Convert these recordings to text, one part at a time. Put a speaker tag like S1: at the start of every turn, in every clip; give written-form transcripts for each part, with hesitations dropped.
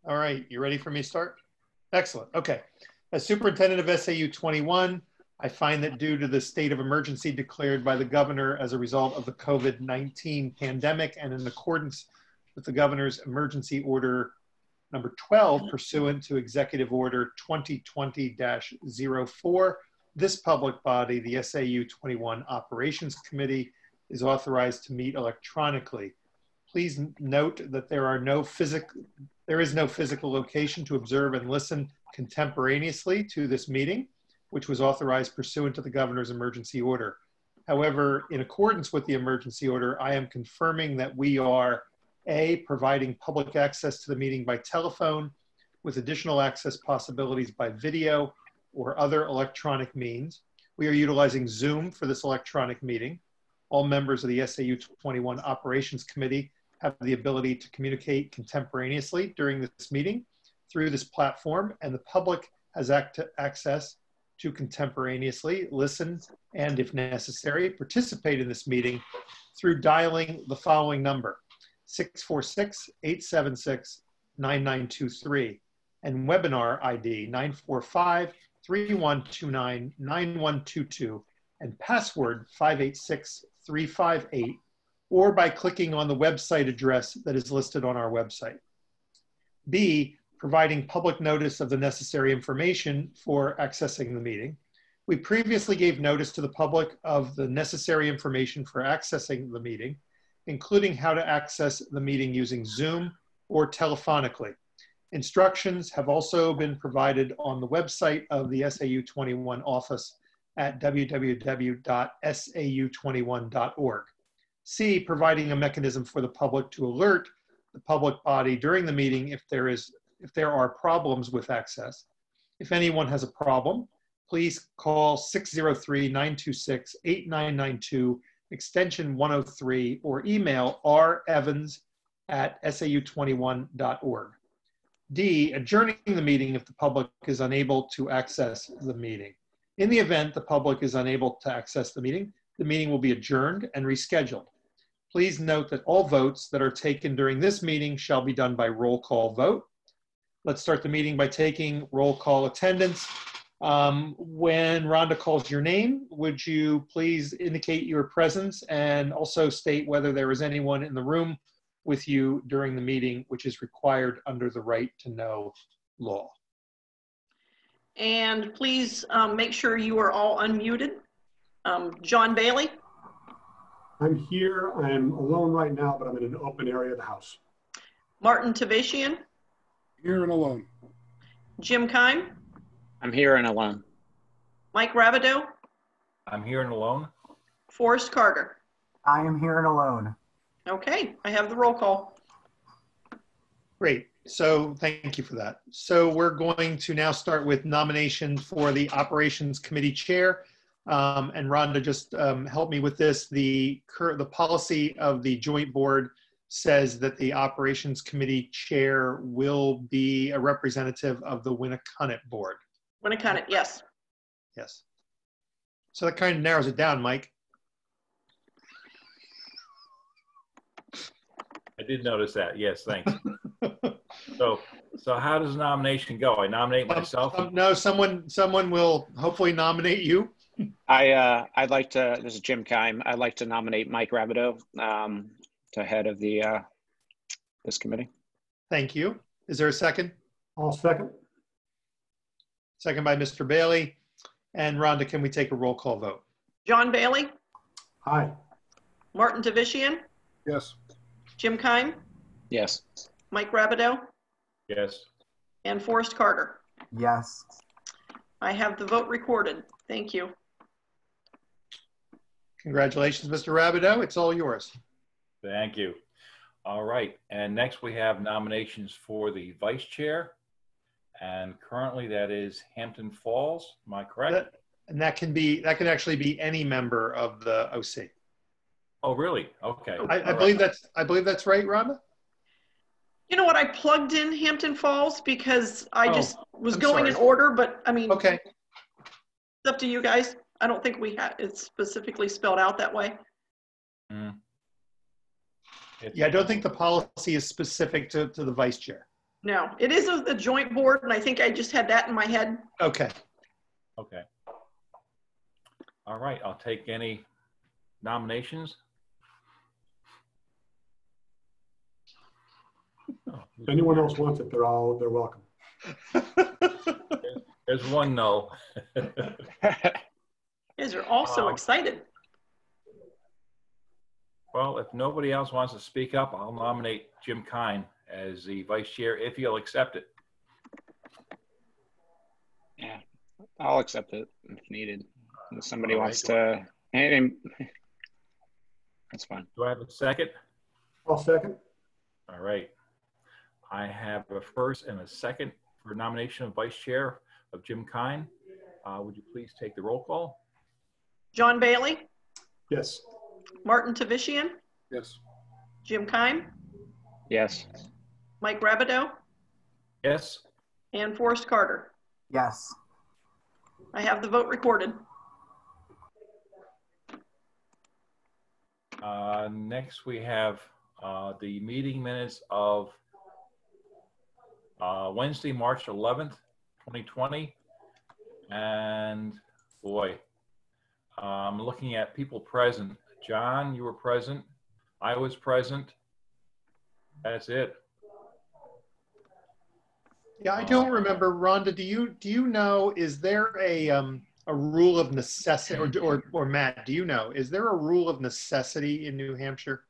S1: All right, you ready for me to start? Excellent. Okay. As superintendent of SAU 21, I find that due to the state of emergency declared by the governor as a result of the COVID-19 pandemic and in accordance with the governor's emergency order number 12 pursuant to executive order 2020-04, this public body, the SAU 21 Operations Committee, is authorized to meet electronically. Please note that there is no physical location to observe and listen contemporaneously to this meeting, which was authorized pursuant to the governor's emergency order. However, in accordance with the emergency order, I am confirming that we are A, providing public access to the meeting by telephone with additional access possibilities by video or other electronic means. We are utilizing Zoom for this electronic meeting. All members of the SAU 21 Operations Committee have the ability to communicate contemporaneously during this meeting through this platform, and the public has access to contemporaneously listen and, if necessary, participate in this meeting through dialing the following number: 646-876-9923 and webinar ID 945-3129-9122 and password 586358, or by clicking on the website address that is listed on our website. B, providing public notice of the necessary information for accessing the meeting. We previously gave notice to the public of the necessary information for accessing the meeting, including how to access the meeting using Zoom or telephonically. Instructions have also been provided on the website of the SAU 21 office at www.sau21.org. C, providing a mechanism for the public to alert the public body during the meeting if there are problems with access. If anyone has a problem, please call 603-926-8992 extension 103 or email revans@sau21.org. D, adjourning the meeting if the public is unable to access the meeting. In the event the public is unable to access the meeting will be adjourned and rescheduled. Please note that all votes that are taken during this meeting shall be done by roll call vote. Let's start the meeting by taking roll call attendance. When Rhonda calls your name, would you please indicate your presence and also state whether there is anyone in the room with you during the meeting, which is required under the right to know law.
S2: And please make sure you are all unmuted. John Bailey.
S3: I'm here. I'm alone right now, but I'm in an open area of the house.
S2: Martin Tavasian.
S4: Here and alone.
S2: Jim Keim.
S5: I'm here and alone.
S2: Mike Rabideau.
S6: I'm here and alone.
S2: Forrest Carter.
S7: I am here and alone.
S2: Okay, I have the roll call.
S1: Great. So thank you for that. So we're going to now start with nomination for the Operations Committee Chair. And Rhonda, just help me with this. The policy of the Joint Board says that the Operations Committee Chair will be a representative of the Winnacunnet Board.
S2: Winnacunnet, yes.
S1: Yes. So that kind of narrows it down, Mike.
S6: I did notice that. Yes, thanks. So how does the nomination go? I nominate myself?
S1: No, someone will hopefully nominate you.
S5: I'd like to, this is Jim Keim, I'd like to nominate Mike Rabideau to head of the this committee.
S1: Thank you. Is there a second?
S3: I'll second.
S1: Second by Mr. Bailey. And Rhonda, can we take a roll call vote?
S2: John Bailey.
S3: Aye.
S2: Martin Tavasian.
S4: Yes.
S2: Jim Keim.
S5: Yes.
S2: Mike Rabideau.
S6: Yes.
S2: And Forrest Carter.
S7: Yes.
S2: I have the vote recorded. Thank you.
S1: Congratulations, Mr. Rabideau. It's all yours.
S6: Thank you. All right. And next we have nominations for the Vice Chair. And currently that is Hampton Falls. Am I correct?
S1: That can actually be any member of the OC.
S6: Oh, really? Okay.
S1: I believe that's right, Rhonda?
S2: You know what? I plugged in Hampton Falls because I just was going in
S1: sorry.
S2: order, but I mean,
S1: Okay.
S2: it's up to you guys. I don't think it's specifically spelled out that way.
S1: Yeah, I don't think the policy is specific to the Vice Chair.
S2: No, it is a joint board, and I think I just had that in my head.
S1: Okay.
S6: Okay. All right, I'll take any nominations. Oh,
S3: If anyone else wants it, they're welcome.
S6: there's one no.
S2: You guys are all so excited.
S6: Well, if nobody else wants to speak up, I'll nominate Jim Kine as the vice chair if he'll accept it.
S5: Yeah, I'll accept it if needed. If somebody
S6: All
S5: wants
S6: right.
S5: to, that's fine.
S6: Do I have a second?
S3: I'll second.
S6: All right. I have a first and a second for nomination of vice chair of Jim Kine. Would you please take the roll call?
S2: John Bailey,
S3: Yes.
S2: Martin Tavishian,
S4: Yes.
S2: Jim Kime,
S5: Yes.
S2: Mike Rabideau,
S6: Yes.
S2: and Forrest Carter.
S7: Yes.
S2: I have the vote recorded.
S6: Next, we have the meeting minutes of Wednesday, March 11th, 2020. And boy, I'm looking at people present. John, you were present. I was present. That's it.
S1: Yeah, I don't remember. Rhonda, do you know, is there a rule of necessity, or Matt, do you know, is there a rule of necessity in New Hampshire?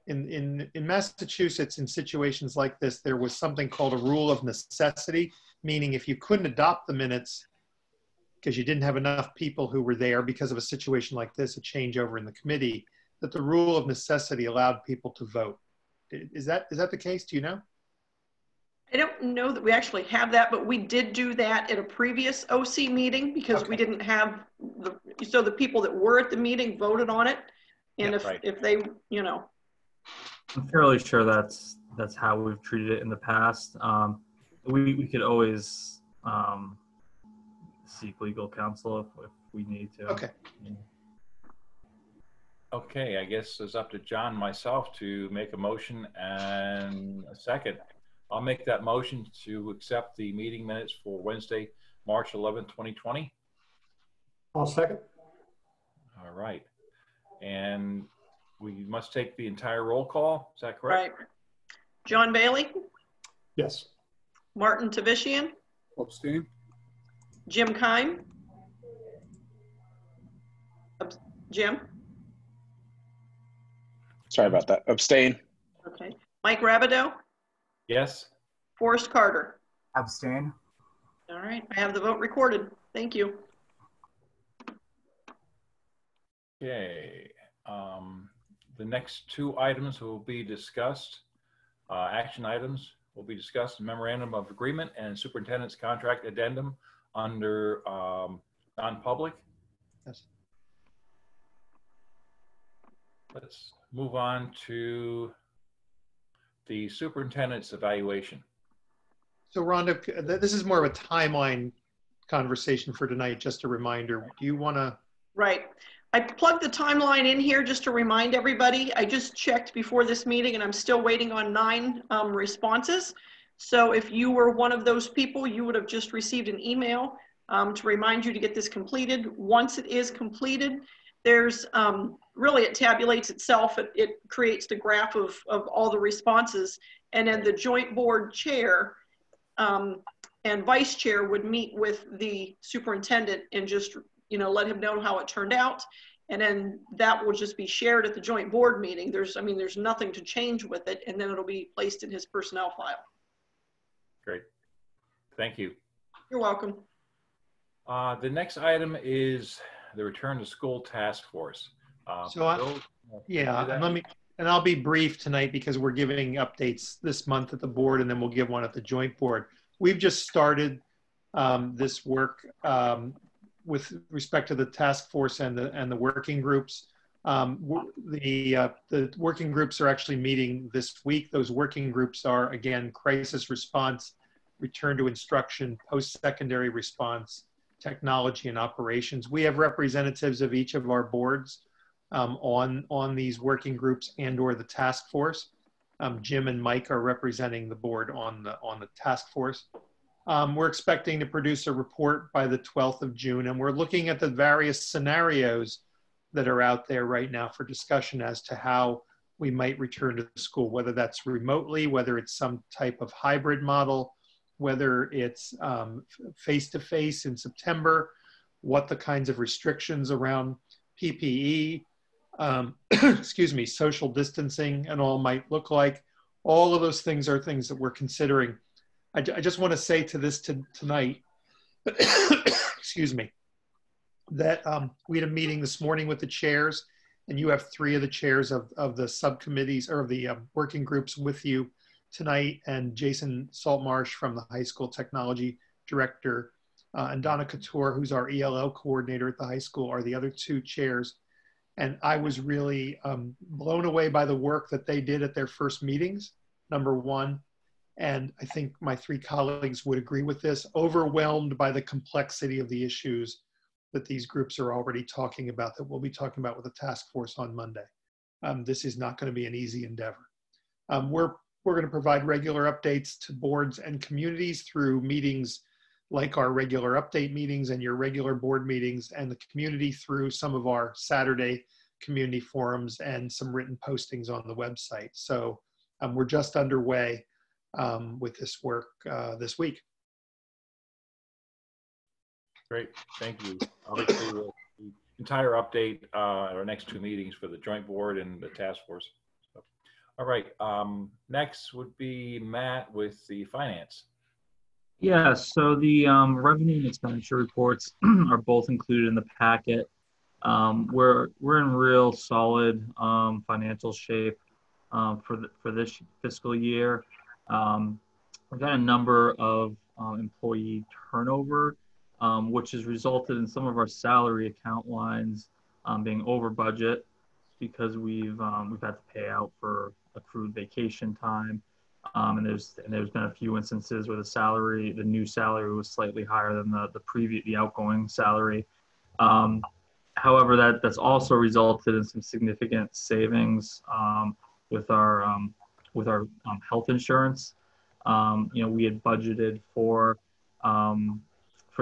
S1: In Massachusetts, in situations like this, there was something called a rule of necessity, meaning if you couldn't adopt the minutes because you didn't have enough people who were there because of a situation like this, a changeover in the committee, that the rule of necessity allowed people to vote. Is that the case? Do you know?
S2: I don't know that we actually have that, but we did do that at a previous OC meeting because we didn't have so the people that were at the meeting voted on it. And
S6: Yeah,
S2: if they, you know.
S8: I'm fairly sure that's how we've treated it in the past. We could always seek legal counsel if we need to.
S1: Okay.
S6: Okay, I guess it's up to John and myself to make a motion and a second. I'll make that motion to accept the meeting minutes for Wednesday, March 11th, 2020.
S3: I'll second.
S6: All right. And we must take the entire roll call. Is that correct?
S2: Right. John Bailey,
S3: Yes.
S2: Martin Tavishian,
S4: Abstain?
S2: Jim Kime, Jim,
S5: Sorry about that. Abstain.
S2: okay. Mike Rabideau,
S6: Yes.
S2: Forrest Carter.
S7: Abstain.
S2: All right, I have the vote recorded. Thank you.
S6: Okay. The next two items will be discussed, action items will be discussed, memorandum of agreement and superintendent's contract addendum under non-public.
S1: Yes.
S6: Let's move on to the superintendent's evaluation.
S1: So Rhonda, this is more of a timeline conversation for tonight, just a reminder. Do you want to?
S2: Right. I plugged the timeline in here just to remind everybody. I just checked before this meeting and I'm still waiting on 9 responses. So if you were one of those people, you would have just received an email to remind you to get this completed. Once it is completed, there's really, it tabulates itself. It creates the graph of all the responses. And then the joint board chair and vice chair would meet with the superintendent and just, you know, let him know how it turned out. And then that will just be shared at the joint board meeting. There's nothing to change with it. And then it'll be placed in his personnel file.
S6: Great. Thank you.
S2: You're welcome.
S6: The next item is the return to school task force.
S1: And I'll be brief tonight because we're giving updates this month at the board and then we'll give one at the joint board. We've just started this work with respect to the task force and the working groups. The working groups are actually meeting this week. Those working groups are, again, crisis response, return to instruction, post-secondary response, technology, and operations. We have representatives of each of our boards on these working groups and or the task force. Jim and Mike are representing the board on the task force. We're expecting to produce a report by the 12th of June, and we're looking at the various scenarios that are out there right now for discussion as to how we might return to school, whether that's remotely, whether it's some type of hybrid model, whether it's face-to-face in September, what the kinds of restrictions around PPE, excuse me, social distancing and all might look like. All of those things are things that we're considering. I just want to say to this tonight, excuse me, that we had a meeting this morning with the chairs, and you have 3 of the chairs of the subcommittees or of the working groups with you tonight, and Jason Saltmarsh from the high school technology director, and Donna Couture, who's our ELL coordinator at the high school, are the other 2 chairs. And I was really blown away by the work that they did at their first meetings, number one. And I think my 3 colleagues would agree with this, overwhelmed by the complexity of the issues that these groups are already talking about, that we'll be talking about with the task force on Monday. This is not going to be an easy endeavor. We're going to provide regular updates to boards and communities through meetings like our regular update meetings and your regular board meetings, and the community through some of our Saturday community forums and some written postings on the website. So we're just underway with this work this week.
S6: Great, thank you. Obviously, the entire update at our next 2 meetings for the joint board and the task force. So, all right, next would be Matt with the finance.
S8: Yeah, so the revenue and expenditure reports are both included in the packet. We're in real solid financial shape for this fiscal year. We've got a number of employee turnover, which has resulted in some of our salary account lines being over budget because we've had to pay out for accrued vacation time. And there's been a few instances where the new salary was slightly higher than the outgoing salary. However, that's also resulted in some significant savings with our health insurance. We had budgeted for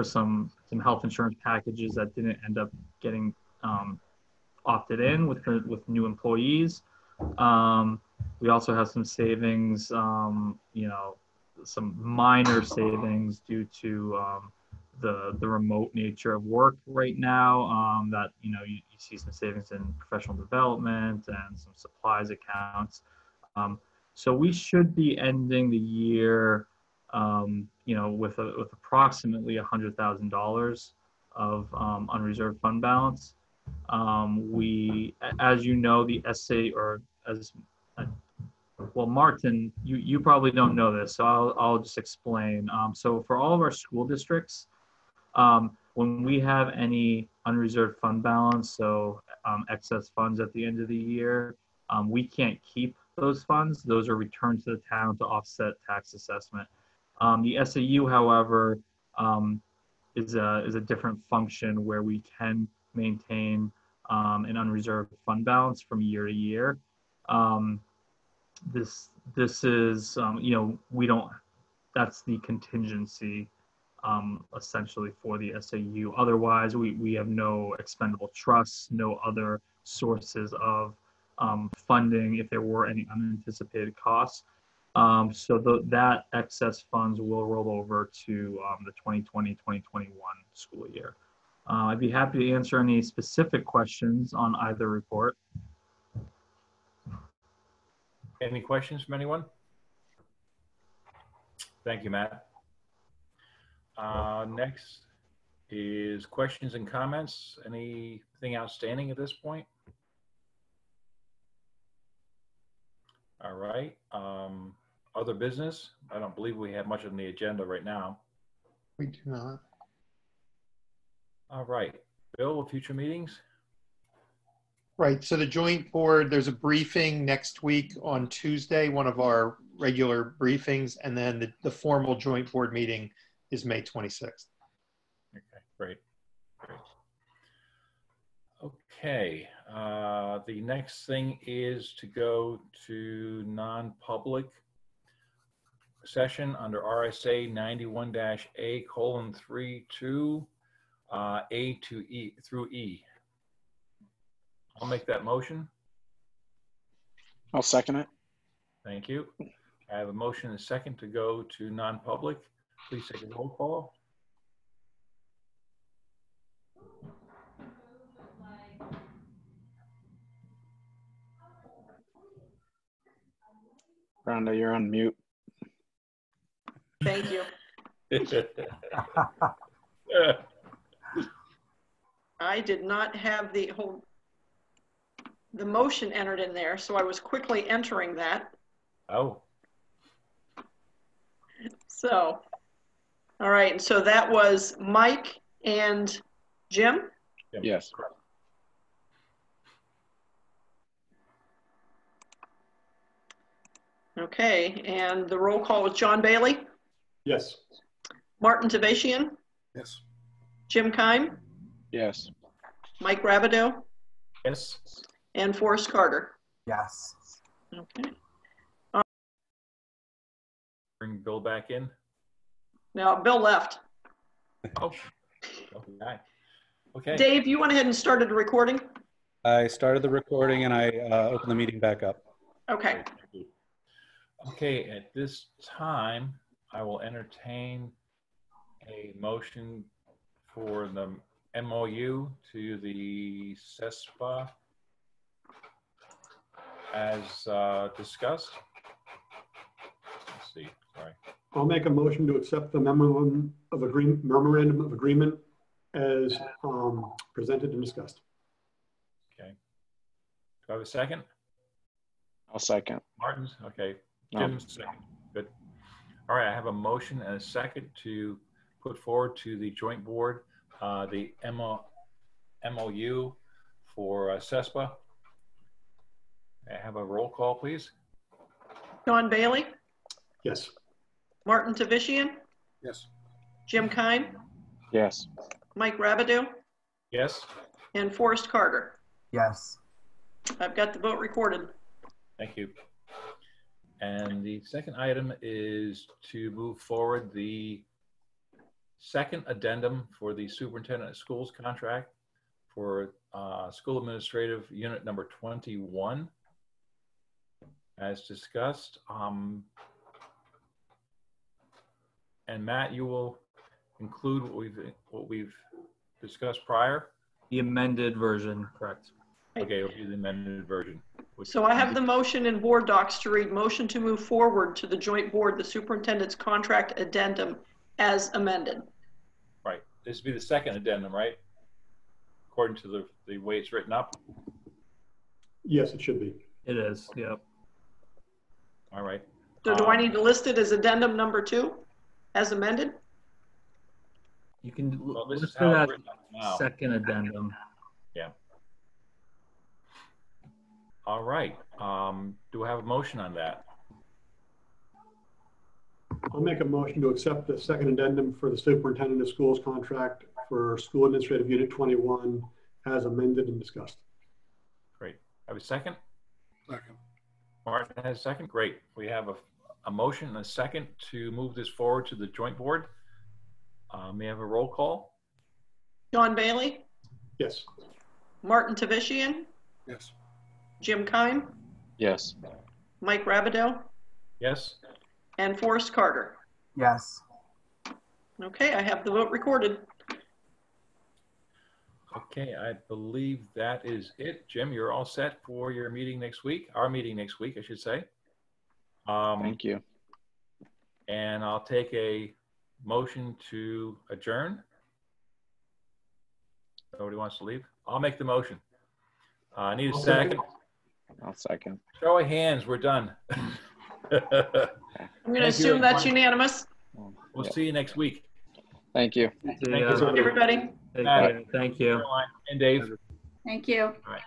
S8: some health insurance packages that didn't end up getting opted in with new employees. We also have some savings, some minor savings due to the remote nature of work right now, that you see some savings in professional development and some supplies accounts. So we should be ending the year with approximately $100,000 of unreserved fund balance. As you know, the Martin, you probably don't know this, so I'll just explain. So for all of our school districts, when we have any unreserved fund balance, so excess funds at the end of the year, we can't keep those funds. Those are returned to the town to offset tax assessment. The SAU, however, is a different function where we can maintain an unreserved fund balance from year to year. This is we don't. That's the contingency essentially for the SAU. Otherwise, we have no expendable trusts, no other sources of funding if there were any unanticipated costs. So that excess funds will roll over to the 2020-2021 school year. I'd be happy to answer any specific questions on either report.
S6: Any questions from anyone? Thank you, Matt. Next is questions and comments. Anything outstanding at this point? All right. Other business? I don't believe we have much on the agenda right now.
S1: We do not.
S6: All right. Bill, future meetings?
S1: Right, so the joint board, there's a briefing next week on Tuesday, one of our regular briefings, and then the formal joint board meeting is May 26th.
S6: Okay, great. Okay. The next thing is to go to non-public session under RSA 91-A:32, A to E through E. I'll make that motion.
S5: I'll second it.
S6: Thank you. I have a motion and a second to go to non-public. Please take a roll call.
S5: Rhonda, you're on mute.
S2: Thank you. I did not have the motion entered in there, so I was quickly entering that.
S6: Oh,
S2: So, all right, and so that was Mike and Jim?
S5: Yes.
S2: Okay, and the roll call was John Bailey,
S3: Yes.
S2: Martin Tavasian,
S4: Yes.
S2: Jim Keim,
S5: Yes.
S2: Mike Rabideau,
S6: yes.
S2: and Forrest Carter.
S7: Yes.
S2: Okay.
S6: Bring Bill back in.
S2: Now, Bill left.
S6: Oh, okay. Okay.
S2: Dave, you went ahead and started the recording?
S9: I started the recording and I opened the meeting back up.
S2: Okay.
S6: Okay, at this time, I will entertain a motion for the MOU to the CESPA as discussed. Let's see, sorry.
S3: I'll make a motion to accept the memorandum of agreement as presented and discussed.
S6: Okay. Do I have a second?
S5: I'll second.
S6: Martin's, okay.
S5: No.
S6: Jim's second, good. All right, I have a motion and a second to put forward to the joint board the MOU for CESPA. I have a roll call, please.
S2: John Bailey,
S3: Yes.
S2: Martin Tavasian,
S4: Yes.
S2: Jim Keim,
S5: Yes.
S2: Mike Rabideau,
S6: Yes,
S2: and Forrest Carter.
S7: Yes.
S2: I've got the vote recorded.
S6: thank you. And the second item is to move forward the second addendum for the superintendent of schools contract for school administrative unit number 21. As discussed, and Matt, you will include what we've discussed prior.
S8: The amended version, correct.
S6: Okay, it'll be the amended version.
S2: So I have the motion in board docs to read motion to move forward to the joint board, the superintendent's contract addendum as amended.
S6: Right. This will be the second addendum, right? According to the way it's written up.
S3: Yes, it should be.
S8: It is, yep.
S6: All right.
S2: So do I need to list it as addendum number 2 as amended?
S8: You can
S6: Well, this is
S8: list it
S6: how it's
S8: as
S6: written up now.
S8: second addendum.
S6: Yeah. All right. Do I have a motion on that?
S3: I'll make a motion to accept the second addendum for the superintendent of schools contract for school administrative unit 21 as amended and discussed.
S6: Great. Have a second?
S4: Second.
S6: Martin has a second. Great. We have a motion and a second to move this forward to the joint board. May I have a roll call?
S2: John Bailey,
S3: Yes.
S2: Martin Tavasian,
S4: Yes.
S2: Jim Keim,
S5: Yes.
S2: Mike Rabideau,
S6: Yes?
S2: and Forrest Carter.
S7: Yes.
S2: Okay, I have the vote recorded.
S6: Okay, I believe that is it. Jim, you're all set for your meeting next week, our meeting next week, I should say.
S5: Thank you.
S6: And I'll take a motion to adjourn. Nobody wants to leave? I'll make the motion. I need a
S3: I'll
S6: second.
S5: I'll second.
S6: Show of hands, we're done.
S2: I'm going to
S6: Thank you,
S2: assume that's
S6: everyone.
S2: unanimous.
S6: We'll
S5: Yeah.
S6: see you next week.
S5: Thank you.
S6: Thank you,
S2: Everybody.
S8: Thank
S6: Matt.
S8: you. Thank you.
S6: Caroline and Dave.
S10: Thank you.
S6: All right.